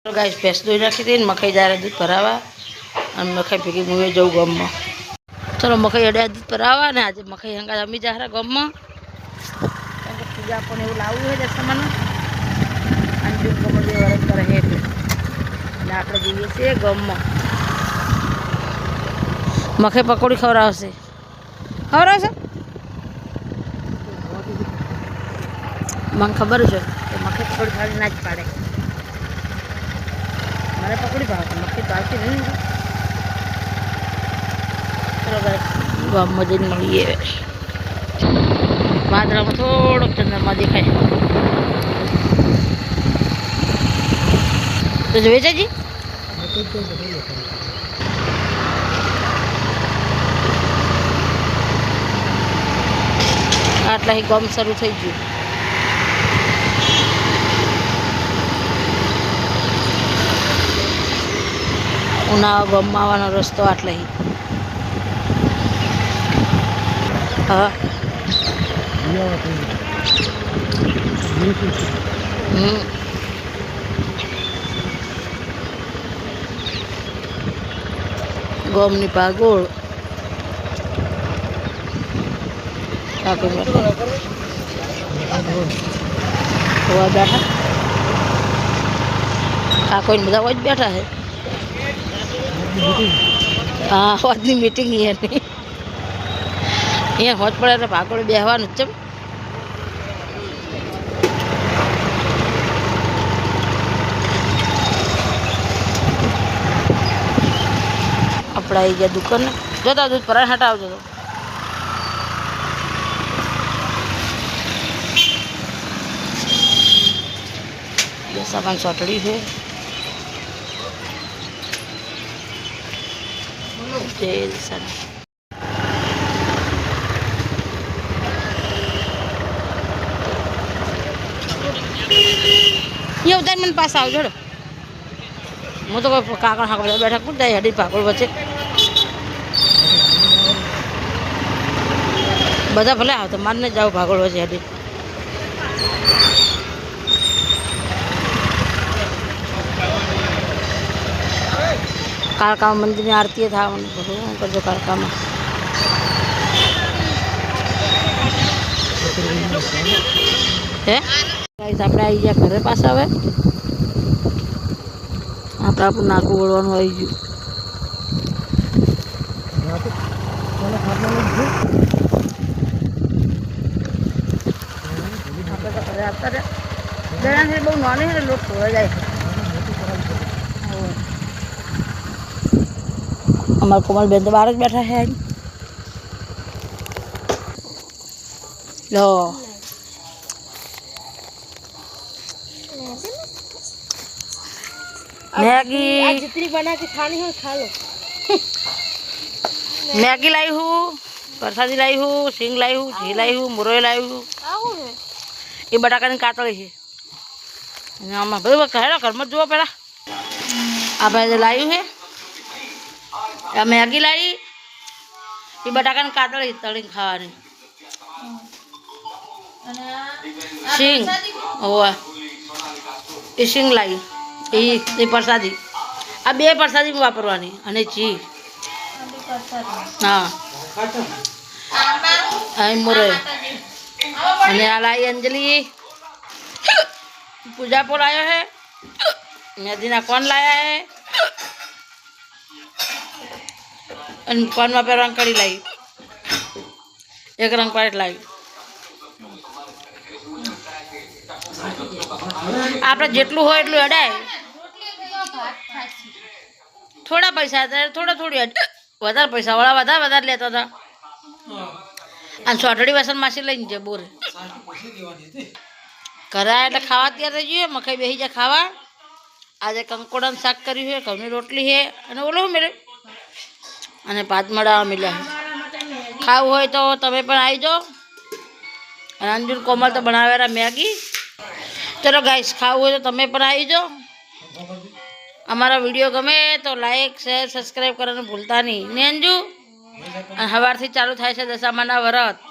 तो गाइस भैंस धोई रखी थी मकई जा रहा दूध भरावा और मकई भેगी मुँह जाऊँ गाम में। चलो मकई अड्या दूध भरावा ने आज मकई हंगा अमी जा रहा गाम में पूजा को लावू है जैसा मन अंजुम कमल व्रत करे है आप जीए छे गाम में मकई पकोड़ी खवरावशे મને ખબર છે કે મકઈ પકોડી ખાલી ના જ પાડે મને પકોડી ભાવે મકઈ તો આવતી નહીં ચલો ગામમાં જઈને મળીએ વાદળામાં થોડોક ચંદ્रमा દેખાય તો જોઈ જાજી આટલા ગામ શરૂ થઈ ગયું उन्हाळा गमवानो रस्तो आटला ही हाँ गमनी पागोळ बैठा काको बदा वही बैठा है हाँ आज मीटिंग ही है नहीं अँ होज पड़े तो भागोड़ बेहवा चम अपना आई गया दुकान जो दूध पर हटाओ जो सामान सोटड़ी है ये उधर मन पास आओ जोड़ो मैं तो काकड़ हाँ बैठा कुछ जाए हड्डी पाकड़ बचे बदा भले आओ तो मारने जाओ भागोड़ बचे हड्डी कालका मंदिर में आरती था भगवान कर जो कालका में है अपने आई गया घरे पास आवे अपना आपू नाकू वळवानुं आई गयुं आपणे तो घरे आवता रे जणा से बहु नानी है लोट थोड़ा जाए हमारे कोमल बेन तो बाहर ज बैठा है लो मैगी जितनी बना के खानी हो खा लो मैगी लाई हूँ प्रसादी लाई हूँ सिंग लाई हूँ घी लाई हूँ मुरई लाई हूँ ये बटाका ने कातली है બધું કહે ઘર માં જુઓ પેલા આપણે લાવ્યું છે આ મેગી લાવી એ બટાકાની કાતળી તળીને ખાવાની સિંગ હોવા એ સિંગ લાવી એ પ્રસાદી આ બે પ્રસાદી વાપરવાની અને જી હા આ મુરઈ અને આ લાવી અંજલિ पूजा पोल आया है मेहदीना कौन लाया है कौन पे रंगकड़ी लाई एक रंग पाइट लाई आपने जेटलू हो एटलू अडाय थोड़ा पैसा थोड़ा थोड़ी वधारे पैसा वाला वधारे लेता था અને સોટડી વાસણ માસી લઈને જે બોર ઘરે એટલે ખાવા ત્યારે જોઈએ મકાઈ બેસી જાય ખાવા આજે કંકોડાનું શાક કર્યું છે ઘઉંની રોટલી છે અને ઓલો મેરે અને ભાત મળાવા મળ્યા છે ખાવું હોય તો તમે પણ આવી જાઓ અને અંજુન કોમલ તો બનાવેલા મેગી ચલો ગાઈસ ખાવું હોય તો તમે પણ આવી જાઓ અમારા વિડીયો ગમે તો લાઈક શેર સબસ્ક્રાઈબ કરવાનું ભૂલતા નહીં ને અંજુ અને સવારથી ચાલુ થાય છે દશામાના વ્રત